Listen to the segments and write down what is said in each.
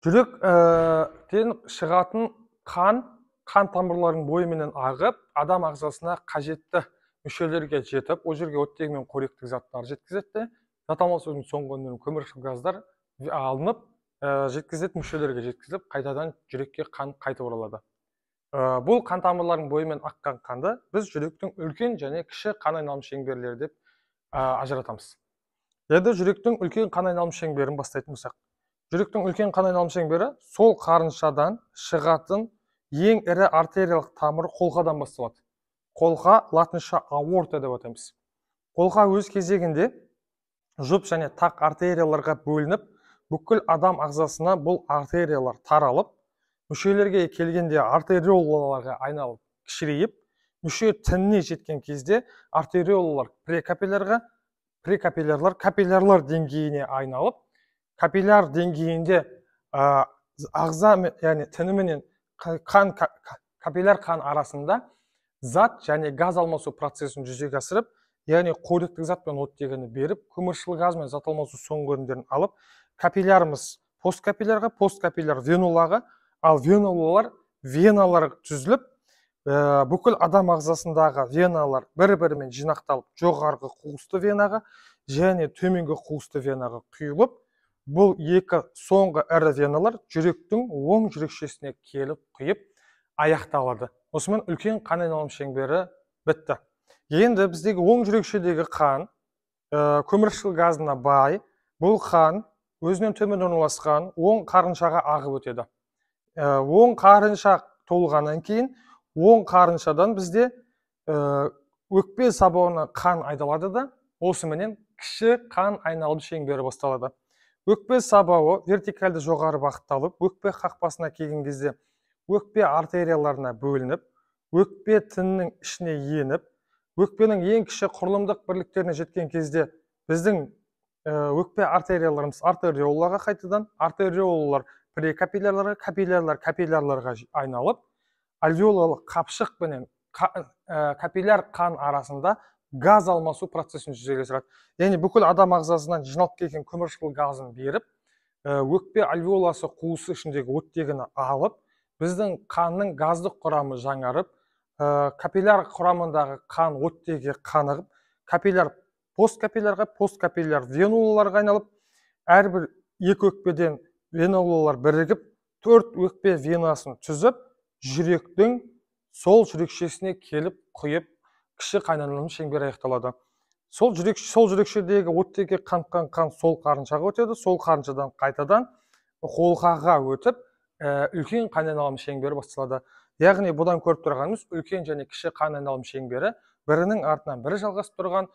Жүректен шығатын қан тамырларының бойымен ағып, адам ағзасына қажетті мүшелерге жетіп, ол жерге оттегі мен қоректік заттар жеткізеді. Зат алмасудың соңғы өнімі көміршіл газдар алынып, жеткізілетін мүшелерге жеткізіліп, қайтадан жүрекке қан қайтып оралады. Бұл қан тамырларының бойымен аққан қанды біз жүректің үлкен және кіші қан айналым шеңберлері деп ажыратамыз. Енді жүректің үлкен қан айналым шеңберін бастайтын болсақ, жүректің үлкен қан айналым шеңбері сол қарыншадан шығатын ең ірі артериялық тамыр қолқадан басталады. Қолқа латынша аорта деп атаймыз. Қолқа өз кезегінде жұп және тақ артерияларға бөлініп, бүкіл адам ағзасына бұл артериялар таралып, мүшелерге келгенде артериолаларға айналып кішірейіп, мүше тініне жеткен кезде артериолалар прекапиллярлар капиллярлар деңгейіне айналып, капилляр деңгейінде ағза, яғни тіні менен капилляр қан арасында зат және газ алмасу процесін жүзеге асырып, яғни қоректік зат пен оттегіні беріп, көміршіл газ мен зат алмасу соңғы өнімдерін алып, капиллярымыз посткапилляарға, посткапилляр венулаға, ал венулалар веналар түзіліп, бүкіл адам ағзасындағы веналар бір-бірімен жинақталып, жоғарғы қуысты венаға және төменгі қуысты венаға құйылып, бұл екі соңғы ірі веналар жүректің оң жүрекшесіне келіп құйып аяқталады. Осымен үлкен қан айналым шеңбері бітті. Енді біздегі оң жүрекшедегі қан көміршіл газына бай, бұл қан өзінен төмен орналасқан оң қарыншаға ағып өтеді. Оң қарынша толғаннан кейін, оң қарыншадан бізде өкпе сабауына қан айдалады да, осыменен кіші қан айналым шеңбері басталады. Өкпе сабауы вертикальды жоғары бағытталып, өкпе қақпасына келген кезде өкпе артерияларына бөлініп, өкпе тінінің ішіне еніп, өкпенің ең кіші құрылымдық бірліктеріне жеткен кезде біздің өкпе артерияларымыз артериолаларға қайтадан, артериолалар прекапиллярларға, капиллярларға айналып, альвеолалық қапшық пенен капилляр қан арасында газ алмасу процесін жүзеге асырады. Яғни бүкіл адам ағзасынан жиналып келген көміршіл газын беріп, өкпе альвеоласы қуысы ішіндегі оттегіні алып, біздің қанның газдық құрамы жаңарып, капилляр құрамындағы қан оттегі қанығып, капилляр посткапиллярға, посткапилляр венулаларға айналып, әрбір екі өкпеден венулалар бірігіп, 4 өкпе венасын түзіп, жүректің сол жүрекшесіне келіп құйып, кіші қан айналым шеңбері аяқталады. Сол жүрекшедегі оттегі қаныққан қан сол қарыншаға өтеді, сол қарыншадан қайтадан қолқаға өтіп, үлкен қан айналым шеңбері басталады. Яғни бұдан көріп тұрғанымыз үлкен және кіші қан айналым шеңбері бірінің артынан бірі жалғасып тұрған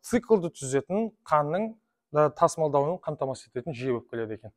циклды түзетін қанның тасымалдауын қамтамасыз ететін жүйе болып келеді екен.